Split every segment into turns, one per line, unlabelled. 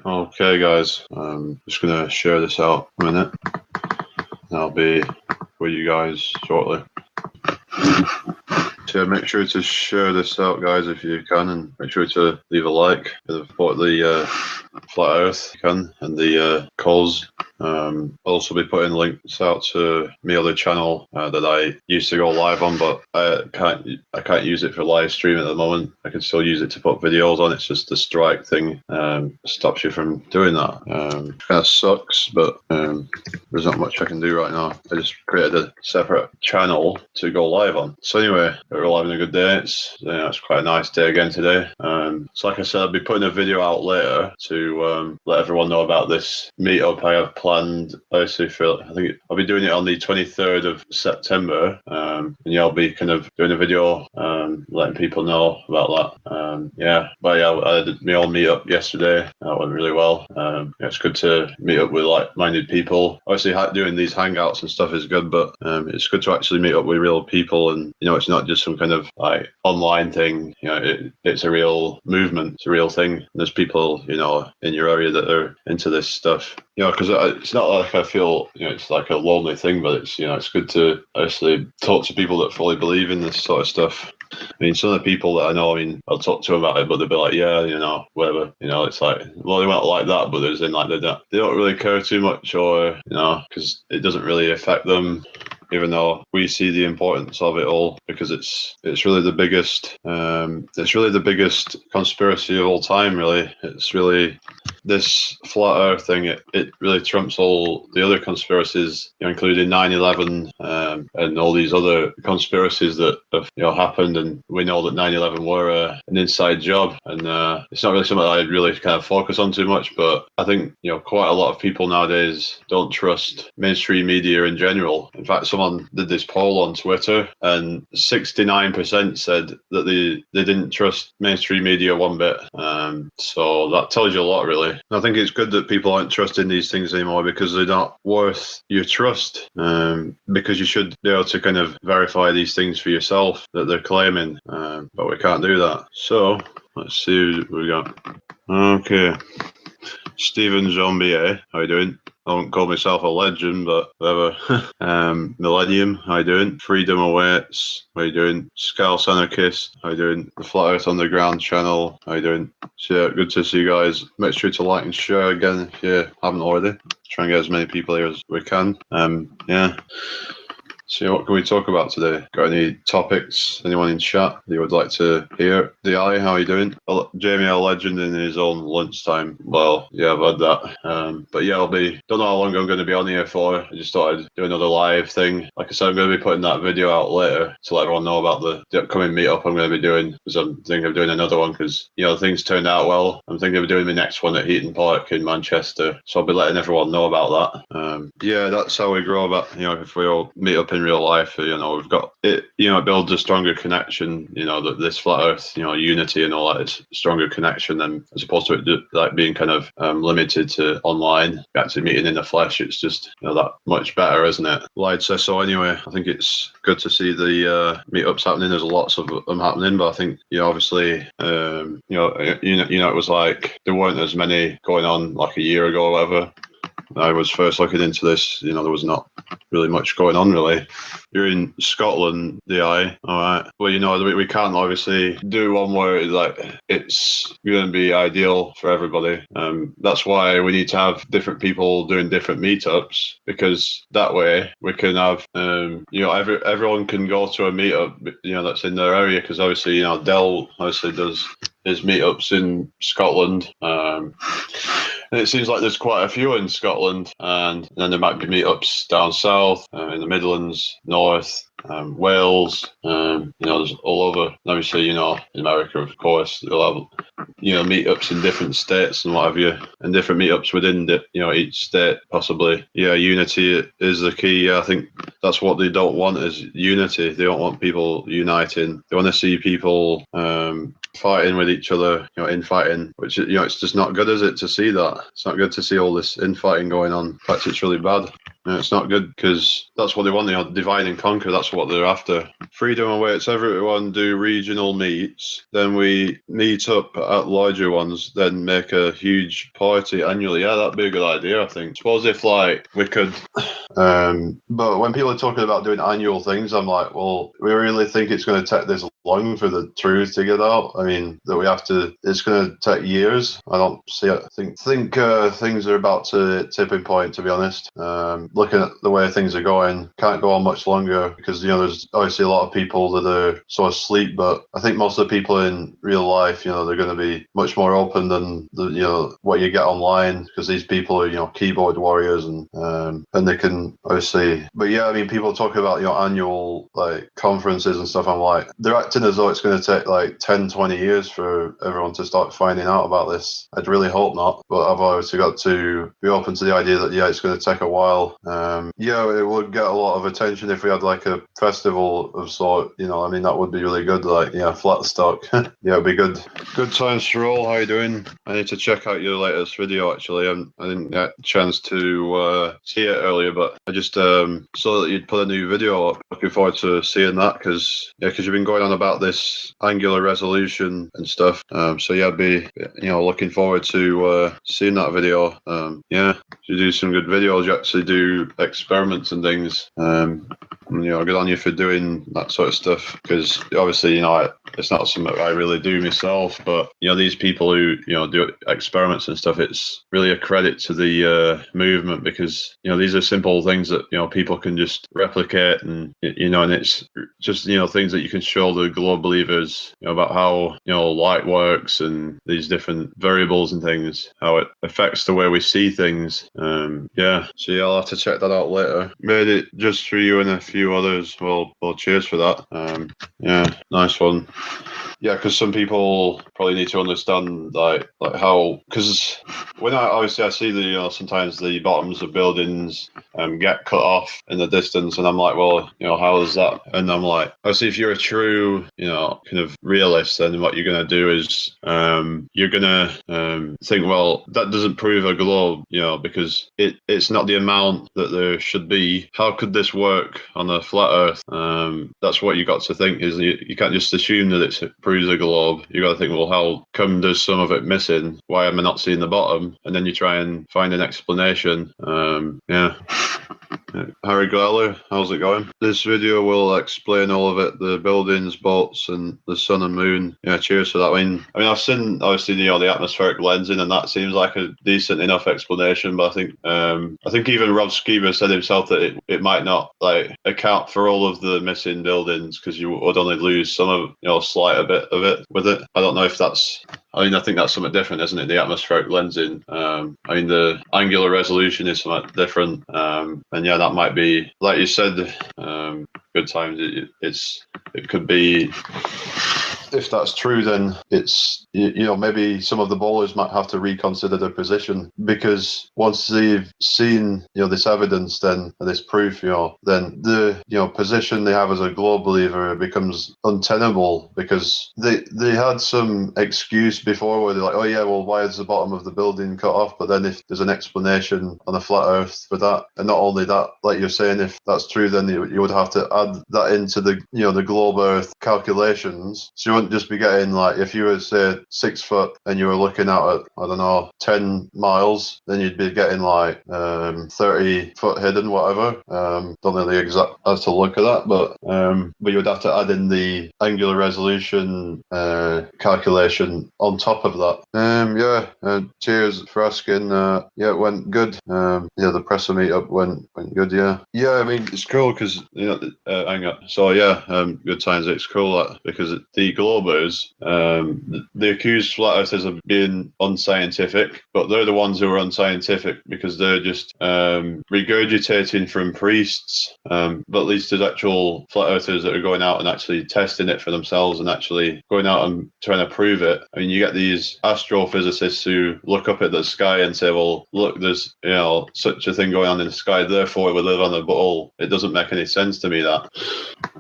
Okay, guys, just gonna share this out a minute. I'll be with you guys shortly. So make sure to share this out, guys, if you can, and make sure to leave a like for the Flat Earth if you can, and the cause. I'll also be putting links out to my other channel that I used to go live on, but I can't use it for live stream at the moment. I can still use it to put videos on. It's just the strike thing stops you from doing that. Kind of sucks, but there's not much I can do right now. I just created a separate channel to go live on. So anyway, we're all having a good day. It's quite a nice day again today. So like I said, I'll be putting a video out later to let everyone know about this meetup I have planned. I think I'll be doing it on the 23rd of September. And yeah, I'll be kind of doing a video letting people know about that. I did my own meetup yesterday. That went really well. It's good to meet up with like-minded people. Obviously, doing these hangouts and stuff is good, but it's good to actually meet up with real people, and it's not just some kind of like online thing. It's a real movement. It's a real thing. There's people in your area that are into this stuff. Because it's not like I feel it's like a lonely thing, but it's good to actually talk to people that fully believe in this sort of stuff. I mean, some of the people that I know, I'll talk to them about it, but they'll be like, yeah, whatever. It's like, well, they won't like that, but there's in like they don't really care too much, or because it doesn't really affect them. Even though we see the importance of it all, because it's really the biggest conspiracy of all time. Really, it's really this flat Earth thing. It really trumps all the other conspiracies, including 9/11 and all these other conspiracies that have happened. And we know that 9/11 were an inside job, and it's not really something that I really kind of focus on too much. But I think quite a lot of people nowadays don't trust mainstream media in general. In fact, someone did this poll on Twitter, and 69% said that they didn't trust mainstream media one bit. So that tells you a lot, really. And I think it's good that people aren't trusting these things anymore, because they're not worth your trust. Because you should be able to kind of verify these things for yourself that they're claiming, but we can't do that. So let's see what we got. Okay, Stephen Zombie, how you doing? I won't call myself a legend, but whatever. Millennium, how you doing? Freedom Awaits, how you doing? Scouse Anarchist, how you doing? The Flat Earth Underground channel, how you doing? So yeah, good to see you guys. Make sure to like and share again if you haven't already. Try and get as many people here as we can. So what can we talk about today? Got any topics? Anyone in chat that you would like to hear? DI, how are you doing? Jamie, a legend in his own lunchtime. Well, yeah, I've had that. But yeah, don't know how long I'm going to be on here for. I just thought I'd do another live thing. Like I said, I'm going to be putting that video out later to let everyone know about the upcoming meetup I'm going to be doing, because I'm thinking of doing another one, because things turned out well. I'm thinking of doing the next one at Heaton Park in Manchester, so I'll be letting everyone know about that. Yeah, that's how we grow. About if we all meet up in real life, we've got it. It builds a stronger connection. That this flat Earth, unity and all that is a stronger connection than as opposed to it like being kind of limited to online. Actually meeting in the flesh, it's just that much better, isn't it? Lied says so. Anyway, I think it's good to see the meetups happening. There's lots of them happening, but I think obviously it was like there weren't as many going on like a year ago or whatever. I was first looking into this, there was not really much going on, really. You're in Scotland, DI, all right. Well, we can't obviously do one where it's going to be ideal for everybody. That's why we need to have different people doing different meetups, because that way we can have, everyone can go to a meetup, that's in their area, because obviously, Dell obviously does his meetups in Scotland. And it seems like there's quite a few in Scotland, and then there might be meetups down south, in the Midlands, north, Wales, there's all over. Obviously, in America, of course, they'll have, meetups in different states and what have you, and different meetups within each state, possibly. Yeah, unity is the key. I think that's what they don't want, is unity. They don't want people uniting. They want to see people fighting with each other, infighting, which, it's just not good, is it, to see that? It's not good to see all this infighting going on. In fact, it's really bad. Yeah, it's not good because that's what they want. Divide and conquer. That's what they're after. Freedom awaits everyone. Do regional meets. Then we meet up at larger ones. Then make a huge party annually. Yeah, that'd be a good idea. I think. Suppose if like we could. But when people are talking about doing annual things, I'm like, well, we really think it's going to take this long for the truth to get out? I mean, that we have to. It's going to take years. I don't see it. I think things are about to tipping point. To be honest, looking at the way things are going, can't go on much longer because there's obviously a lot of people that are sort of asleep. But I think most of the people in real life, they're going to be much more open than what you get online because these people are keyboard warriors and they can obviously. But yeah, I mean, people talk about annual like conferences and stuff. I'm like, they're acting as though it's going to take like 10, 20 years for everyone to start finding out about this. I'd really hope not, but I've obviously got to be open to the idea that it's going to take a while. It would get a lot of attention if we had like a festival of sort. I mean, that would be really good. Like, flat stock. It'd be good. Good times for all. How you doing? I need to check out your latest video. Actually, I didn't get a chance to see it earlier, but I just saw that you'd put a new video up. Looking forward to seeing that because you've been going on about this angular resolution and stuff. I'd be looking forward to seeing that video. You do some good videos. You actually do experiments and things. Good on you for doing that sort of stuff because obviously it's not something I really do myself, but these people who do experiments and stuff, it's really a credit to the movement because these are simple things that people can just replicate and and it's just things that you can show the globe believers about how light works and these different variables and things, how it affects the way we see things. I'll have to check that out later. Made it just for you and a few others. Well, cheers for that. Nice one. Yeah, because some people probably need to understand like how, because when I see the sometimes the bottoms of buildings get cut off in the distance, and I'm like, well, how is that? And I'm like, obviously, if you're a true kind of realist, then what you're gonna do is you're gonna think, well, that doesn't prove a globe, because it's not the amount that there should be. How could this work on a flat Earth? That's what you got to think is you can't just assume that it proves a globe. You got to think, well, how come there's some of it missing? Why am I not seeing the bottom? And then you try and find an explanation. Harry Gleller, how's it going? This video will explain all of it, the buildings, boats, and the sun and moon. Yeah, cheers for that. I mean, I've seen, obviously, the atmospheric lensing, and that seems like a decent enough explanation, but I think even Rob Skiba said himself that it might not, like, account for all of the missing buildings, because you would only lose some of, slight a bit of it with it. I don't know if that's... I think that's something different, isn't it? The atmospheric lensing. The angular resolution is something different. That might be, like you said, good times. It could be. If that's true, then it's maybe some of the bowlers might have to reconsider their position because once they've seen this evidence, then this proof, then the position they have as a globe believer becomes untenable because they had some excuse before where they're like, oh yeah, well, why is the bottom of the building cut off? But then if there's an explanation on a flat Earth for that, and not only that, like you're saying, if that's true, then you would have to add that into the the globe Earth calculations. So you wouldn't just be getting, like, if you were, say, 6 foot and you were looking out at, I don't know, 10 miles, then you'd be getting like 30 foot hidden, whatever. Don't know the exact as to look at that, but you would have to add in the angular resolution calculation on top of that. Cheers for asking. It went good. The presser meetup went good. I mean, it's cool because hang on. So good times. It's cool because the Globers, they accuse flat earthers of being unscientific, but they're the ones who are unscientific because they're just regurgitating from priests. But at least there's actual flat earthers that are going out and actually testing it for themselves and actually going out and trying to prove it. I mean, you get these astrophysicists who look up at the sky and say, well, look, there's such a thing going on in the sky, therefore we live on a ball. It doesn't make any sense to me, that.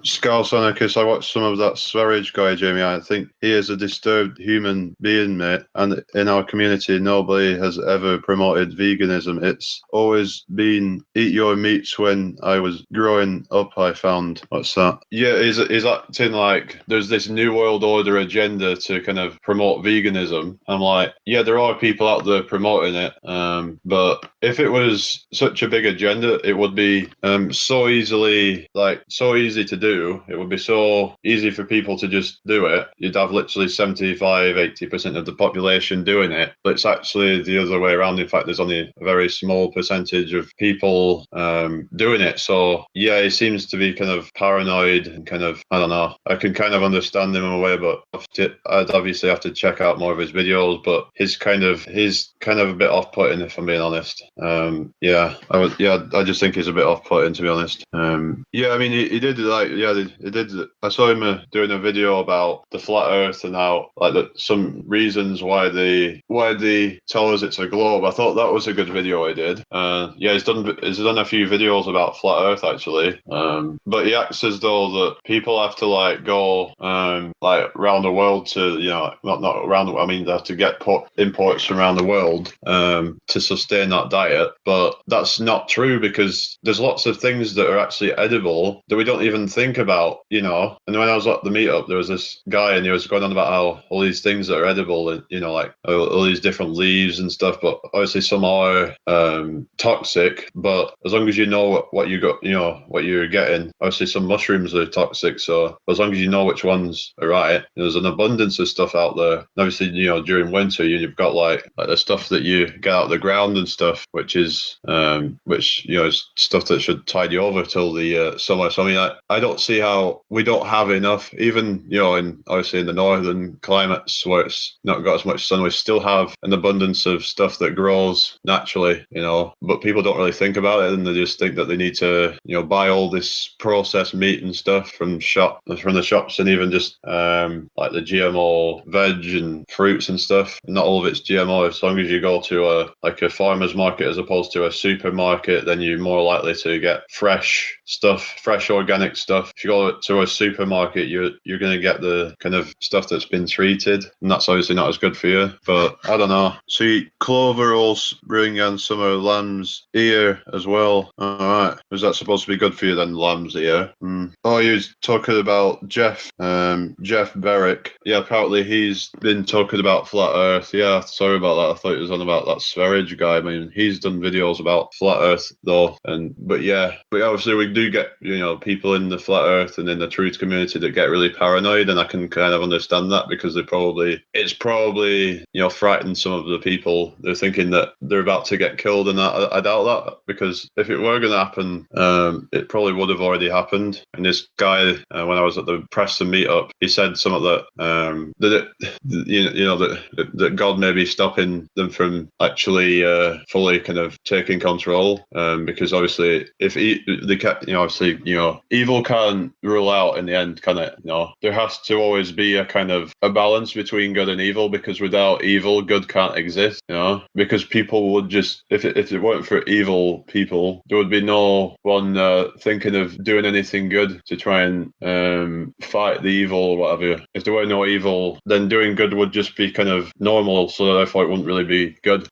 Scouse Anarchist, I watched some of that Sverige guy, Jamie. Jeremy, I think he is a disturbed human being, mate. And in our community, nobody has ever promoted veganism. It's always been eat your meats. When I was growing up, I found. What's that? Yeah, he's acting like there's this New World Order agenda to kind of promote veganism. I'm like, yeah, there are people out there promoting it. But if it was such a big agenda, it would be so easy to do. It would be so easy for people to just do it. You'd have literally 75-80% of the population doing it. But it's actually the other way around. In fact, there's only a very small percentage of people doing it. So yeah, he seems to be kind of paranoid and kind of, I don't know. I can kind of understand him in a way, but I'd obviously have to check out more of his videos. But he's kind of a bit off-putting, if I'm being honest. I just think he's a bit off-putting, to be honest. I mean, he did I saw him doing a video about the flat Earth and how some reasons why they tell us it's a globe. I thought that was a good video he did. He's done a few videos about flat Earth actually. But he acts as though that people have to go around the world to not around the world. I mean, they have to get imports from around the world to sustain that diet. But that's not true, because there's lots of things that are actually edible that we don't even think about, And when I was at the meetup, there was this guy and he was going on about how all these things that are edible and, all these different leaves and stuff, but obviously some are toxic. But as long as you know what you got, what you're getting, obviously some mushrooms are toxic. So as long as you know which ones are right, there's an abundance of stuff out there. And obviously, during winter, you've got like the stuff that you get out of the ground and stuff, which is is stuff that should tide you over till the summer. So I mean, I don't see how we don't have enough, even obviously in the northern climates where it's not got as much sun, we still have an abundance of stuff that grows naturally, but people don't really think about it, and they just think that they need to buy all this processed meat and stuff from the shops, and even just like the GMO veg and fruits and stuff. Not all of it's GMO. As long as you go to a farmer's market as opposed to a supermarket, then you're more likely to get fresh organic stuff. If you go to a supermarket, you're going to get the kind of stuff that's been treated, and that's obviously not as good for you. But I don't know. See, clover all spring and summer, lamb's ear as well. All right, is that supposed to be good for you then, lamb's ear? Oh, you was talking about Jeff Berwick. Yeah, apparently he's been talking about flat Earth. Yeah, sorry about that. I thought it was on about that Sverige guy. I mean, he's done videos about flat Earth though, but obviously we do get people in the flat Earth and in the truth community that get really paranoid, and I can kind of understand that, because it's probably frightened some of the people. They're thinking that they're about to get killed, and I doubt that, because if it were going to happen, it probably would have already happened. And this guy, when I was at the Preston meetup, he said something that that God may be stopping them from actually fully kind of taking control, because obviously if they kept, evil can't rule out in the end, can it? There has to always be a kind of a balance between good and evil, because without evil, good can't exist. Because people would just, if it weren't for evil people, there would be no one thinking of doing anything good to try and fight the evil or whatever. If there were no evil, then doing good would just be kind of normal, so therefore it wouldn't really be good.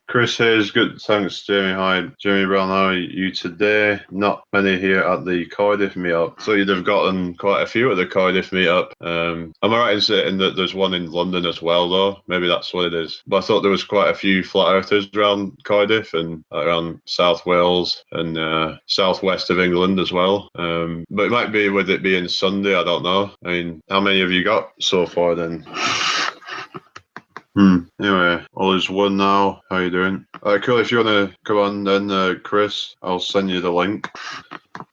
Chris Hayes, good. Thanks, Jamie. Hi, Jamie Brown. How are you today? Not many here at the Cardiff meetup. So you'd have gotten quite a few at the Cardiff meetup. Am I right in saying that there's one in London as well, though? Maybe that's what it is. But I thought there was quite a few flat earthers around Cardiff and around South Wales and southwest of England as well. But it might be with it being Sunday. I don't know. I mean, how many have you got so far then? Anyway, all is one now. How you doing? Cool. If you want to come on then, Chris, I'll send you the link.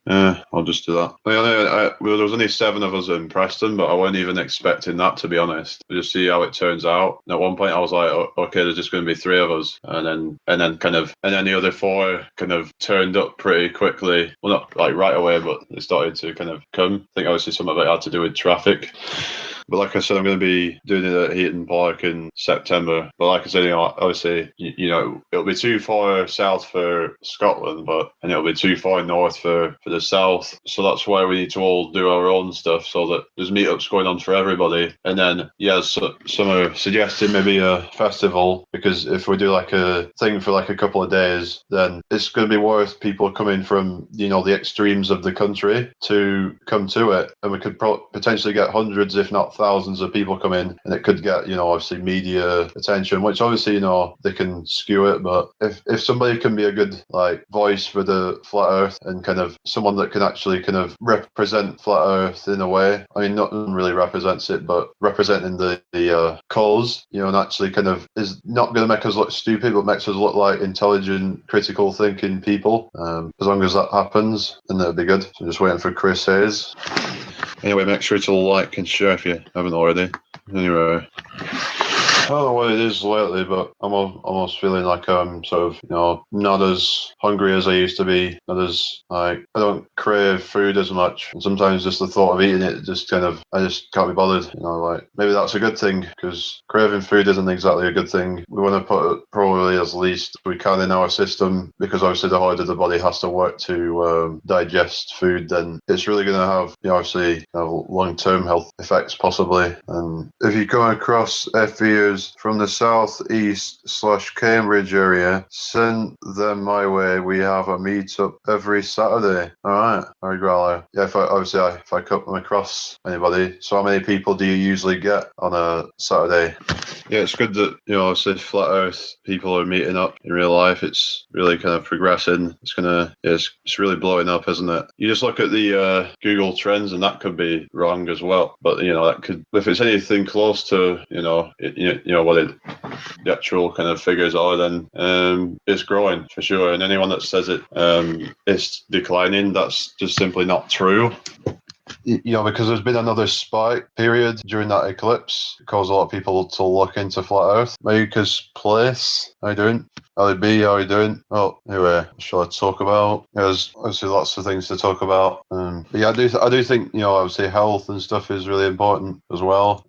I'll just do that. Well, there was only 7 of us in Preston, but I wasn't even expecting that, to be honest. Just see how it turns out. And at one point, I was like, oh, okay, there's just going to be 3 of us, and then the other 4 kind of turned up pretty quickly. Well, not like right away, but they started to kind of come. I think obviously some of it had to do with traffic. But like I said, I'm going to be doing it at Heaton Park in September. But like I said, obviously, it'll be too far south for Scotland, and it'll be too far north for the south. So that's why we need to all do our own stuff, so that there's meetups going on for everybody. And then, so some are suggesting maybe a festival, because if we do like a thing for like a couple of days, then it's going to be worth people coming from, the extremes of the country to come to it. And we could potentially get hundreds, if not thousands of people come in, and it could get, obviously media attention, which obviously, they can skew it. But if somebody can be a good like voice for the flat earth, and kind of someone that can actually kind of represent flat earth in a way, I mean, not really represents it, but representing the cause, and actually kind of is not going to make us look stupid, but makes us look like intelligent, critical thinking people. As long as that happens, then that'd be good. So I'm just waiting for Chris Hayes. Anyway, make sure to like and share if you haven't already. Anyway, I don't know what it is lately, but I'm almost feeling like I'm sort of, not as hungry as I used to be. Not as, I don't crave food as much. And sometimes just the thought of eating it, I just can't be bothered. Maybe that's a good thing, because craving food isn't exactly a good thing. We want to put it probably as least we can in our system, because obviously the harder the body has to work to digest food, then it's really going to have, obviously, long-term health effects possibly. And if you come across FVers from the southeast/Cambridge area, send them my way. We have a meetup every Saturday. All right, Growler. Yeah, if I come across anybody. So how many people do you usually get on a Saturday? Yeah, it's good that, obviously flat earth people are meeting up in real life. It's really kind of progressing. It's really blowing up, isn't it? You just look at the Google Trends, and that could be wrong as well. But, that could, if it's anything close to, what the actual kind of figures are, then it's growing for sure. And anyone that says it's declining, that's just simply not true. Because there's been another spike period during that eclipse. It caused a lot of people to look into flat earth. Marcus Place, how you doing? Ali B, how you doing? Oh, anyway, shall I talk about? There's obviously lots of things to talk about. But yeah, I do think, obviously health and stuff is really important as well,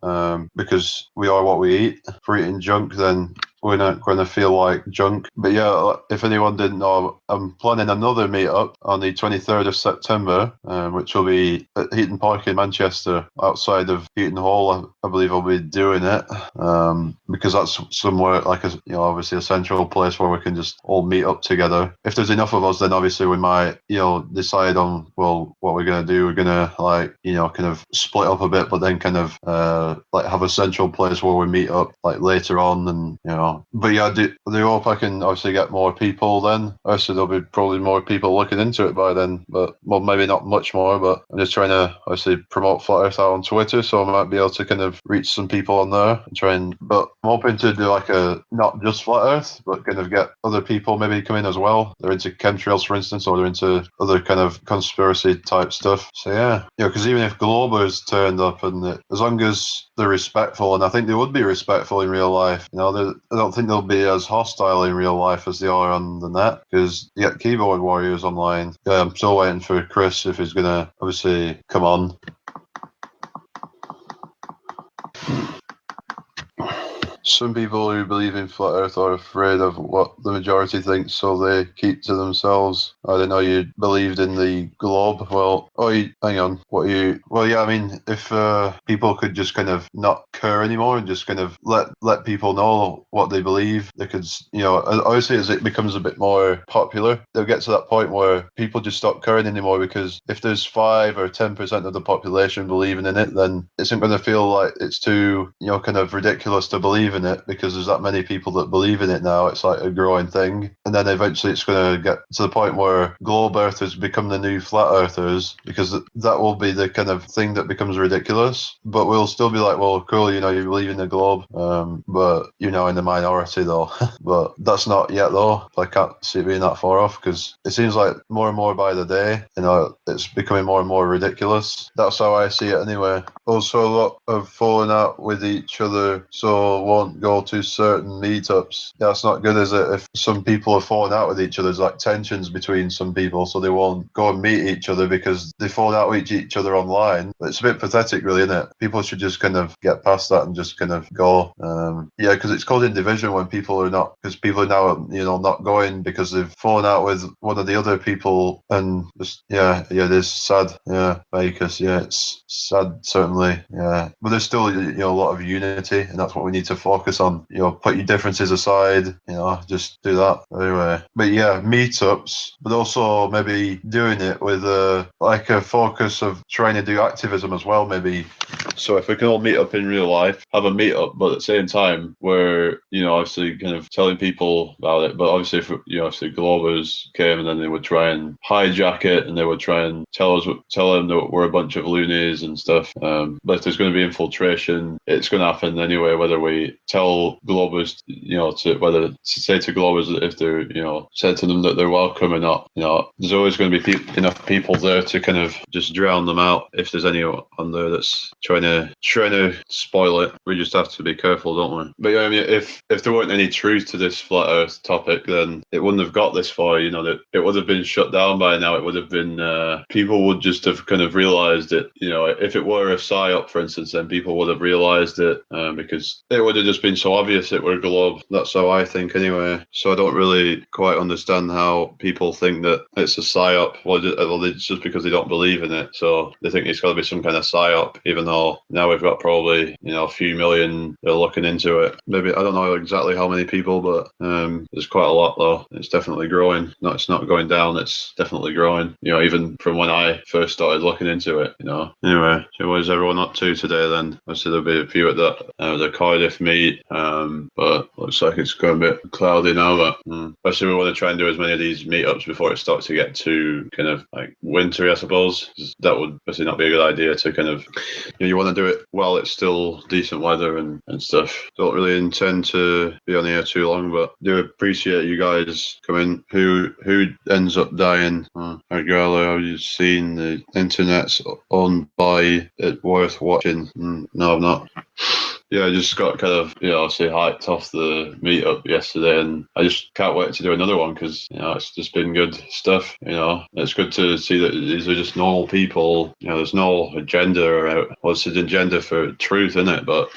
because we are what we eat. If we're eating junk, then we're not going to feel like junk. But yeah, if anyone didn't know, I'm planning another meetup on the 23rd of September, which will be at Heaton Park in Manchester, outside of Heaton Hall. I believe I'll be doing it, because that's somewhere like obviously a central place where we can just all meet up together. If there's enough of us, then obviously we might, decide on, what we're going to do. We're going to kind of split up a bit, but then kind of have a central place where we meet up later on, and But yeah, I do hope I can obviously get more people then. Obviously there'll be probably more people looking into it by then, but maybe not much more. But I'm just trying to obviously promote Flat Earth out on Twitter, so I might be able to kind of reach some people on there and but I'm hoping to do a not just Flat Earth, but kind of get other people maybe come in as well. They're into chemtrails, for instance, or they're into other kind of conspiracy type stuff. So yeah, because even if Globers turned up, and as long as they're respectful, and I think they would be respectful in real life, I don't think they'll be as hostile in real life as they are on the net, because you get keyboard warriors online. Yeah, I'm still waiting for Chris if he's gonna obviously come on. Some people who believe in flat Earth are afraid of what the majority thinks, so they keep to themselves. I didn't know you believed in the globe. Well, hang on. Well, yeah, I mean, if people could just kind of not care anymore and just kind of let people know what they believe, they could, obviously as it becomes a bit more popular, they'll get to that point where people just stop caring anymore, because if there's 5 or 10% of the population believing in it, then it isn't going to feel like it's too, kind of ridiculous to believe in it, because there's that many people that believe in it now. It's like a growing thing, and then eventually it's going to get to the point where globe earthers become the new flat earthers, because that will be the kind of thing that becomes ridiculous. But we'll still be like, well, cool, you believe in the globe, but in the minority though. But that's not yet though. I can't see it being that far off, because it seems like more and more by the day, it's becoming more and more ridiculous. That's how I see it anyway. Also, a lot of falling out with each other, so won't won't go to certain meetups. Yeah, that's not good, is it? If some people are falling out with each other, there's like tensions between some people, so they won't go and meet each other because they fall out with each other online. It's a bit pathetic, really, isn't it? People should just kind of get past that and just kind of go. Yeah, because it's causing division when people are not, because people are now, not going because they've fallen out with one of the other people, and just, it is sad. Yeah, because, it's sad, certainly. Yeah, but there's still, a lot of unity, and that's what we need to focus on. Put your differences aside, just do that. Anyway, but yeah, meetups, but also maybe doing it with a focus of trying to do activism as well, maybe. So if we can all meet up in real life, have a meetup, but at the same time, we're, obviously kind of telling people about it. But obviously, if the Globers came and then they would try and hijack it, and they would try and tell them that we're a bunch of loonies and stuff. But if there's going to be infiltration, it's going to happen anyway, whether we tell Globers, whether to say to Globers that if they're, say to them that they're welcome or not. There's always going to be enough people there to kind of just drown them out if there's anyone on there that's trying to spoil it. We just have to be careful, don't we? But yeah, I mean, if there weren't any truth to this flat Earth topic, then it wouldn't have got this far. That it would have been shut down by now. It would have been people would just have kind of realised it. If it were a psyop, for instance, then people would have realised it because it would have just been so obvious it were a globe. That's how I think, anyway. So I don't really quite understand how people think that it's a psyop. Well, it's just because they don't believe in it, so they think it's got to be some kind of psyop, even though now we've got probably a few million that are looking into it. Maybe, I don't know exactly how many people, but there's quite a lot, though. It's definitely growing. No, it's not going down. It's definitely growing. Even from when I first started looking into it. Anyway, so what is everyone up to today then? Obviously there'll be a few at the Cardiff meet, but looks like it's going a bit cloudy now. But especially we want to try and do as many of these meetups before it starts to get too kind of like wintry, I suppose. That would obviously not be a good idea to kind of, you want to do it while it's still decent weather and stuff. Don't really intend to be on here too long, but do appreciate you guys coming. Who ends up dying? Argala, have you seen the internet's owned by it worth watching? No, I'm not. Yeah, I just got kind of, obviously hyped off the meetup yesterday, and I just can't wait to do another one because, it's just been good stuff. It's good to see that these are just normal people. There's no agenda well, it's an agenda for truth in it, but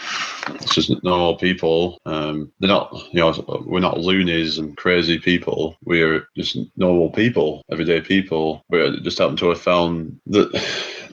it's just normal people. They're not, we're not loonies and crazy people. We're just normal people, everyday people. We just happen to have found that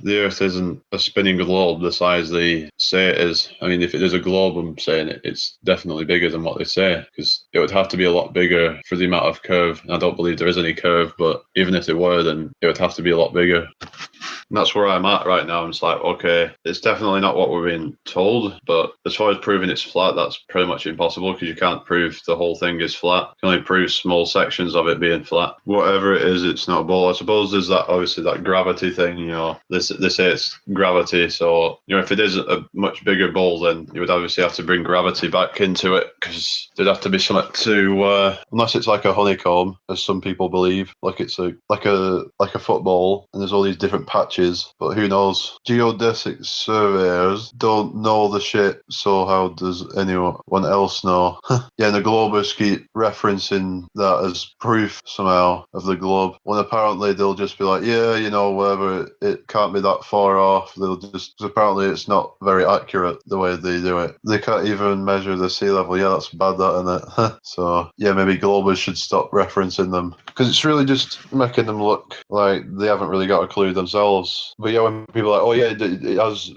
the Earth isn't a spinning globe the size they say it is. I mean, if it is a globe, I'm saying it's definitely bigger than what they say, because it would have to be a lot bigger for the amount of curve. And I don't believe there is any curve, but even if there were, then it would have to be a lot bigger. And that's where I'm at right now. I'm just like, okay, it's definitely not what we're being told, but as far as proving it's flat, that's pretty much impossible because you can't prove the whole thing is flat. You can only prove small sections of it being flat. Whatever it is, it's not a ball. I suppose there's obviously that gravity thing, they say it's gravity. So, if it is a much bigger ball, then you would obviously have to bring gravity back into it because there'd have to be something to, unless it's like a honeycomb, as some people believe, like it's like a football and there's all these different patches. But who knows? Geodesic surveyors don't know the shit, so how does anyone else know? Yeah, and the Globers keep referencing that as proof somehow of the globe, when apparently they'll just be like, whatever, it can't be that far off. They'll just, apparently it's not very accurate the way they do it. They can't even measure the sea level. Yeah, that's bad, that, isn't it? So, yeah, maybe Globers should stop referencing them, because it's really just making them look like they haven't really got a clue themselves. But yeah, when people are like, oh yeah, it has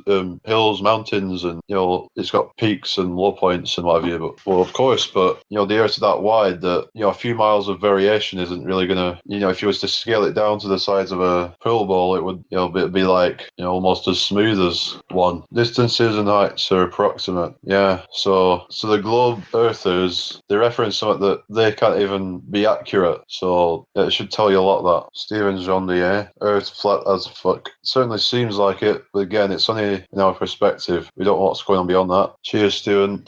hills, mountains, and it's got peaks and low points and what have you. But, well, of course, but the Earth's that wide that a few miles of variation isn't really gonna, if you was to scale it down to the size of a pool ball, it would be like almost as smooth as one. Distances and heights are approximate. Yeah, so the globe earthers, they reference something that they can't even be accurate. So it should tell you a lot. That Stephen's on the air. Earth flat as fuck. It certainly seems like it, but again, it's only in our perspective. We don't know what's going on beyond that. Cheers, Stephen.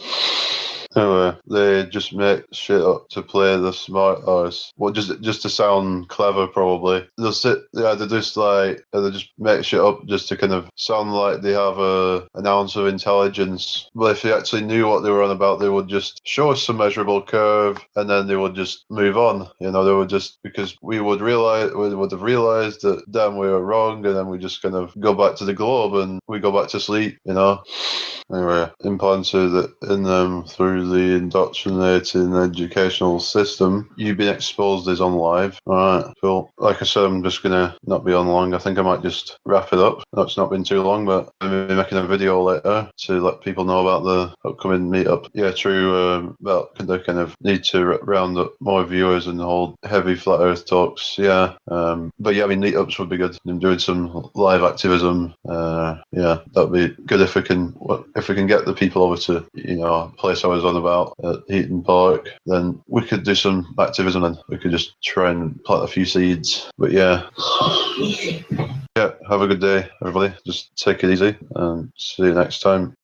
Anyway, they just make shit up to play the smart arse. Well, just to sound clever, probably. They just make shit up just to kind of sound like they have an ounce of intelligence. But if they actually knew what they were on about, they would just show us some measurable curve, and then they would just move on. They would just, because we would have realized that damn, we were wrong, and then we just kind of go back to the globe and we go back to sleep. Anyway, implanted in them through the indoctrinating educational system. You've been exposed is on live. Alright, cool. Like I said, I'm just gonna not be on long. I think I might just wrap it up. It's not been too long, but I'm gonna be making a video later to let people know about the upcoming meetup. Yeah, true. About the kind of need to round up more viewers and hold heavy flat earth talks. Yeah. But yeah, I mean, meetups would be good. I'm doing some live activism. Yeah, that'd be good if we can get the people over to a place I was on about at Heaton Park. Then we could do some activism, and we could just try and plant a few seeds. But yeah. Yeah, have a good day, everybody. Just take it easy and see you next time.